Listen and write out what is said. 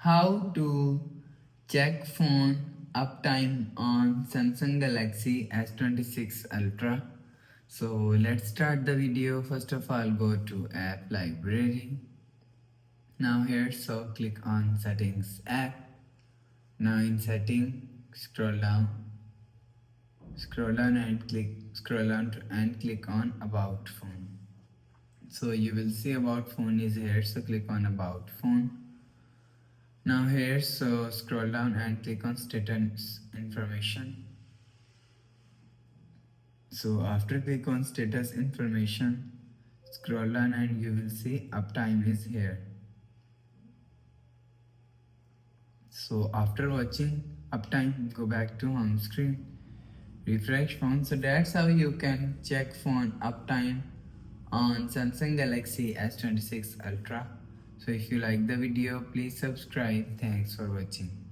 How to check phone uptime on Samsung Galaxy S26 Ultra. So let's start the video. First of all, go to app library. Now here, so click on settings app. Now in setting, scroll down and click on about phone. So you will see about phone is here, so click on about phone. Now here, so scroll down and click on status information. So after click on status information, scroll down and you will see uptime is here. So after watching uptime, go back to home screen, refresh phone. So that's how you can check phone uptime on Samsung Galaxy S26 Ultra. So if you like the video, please subscribe. Thanks for watching.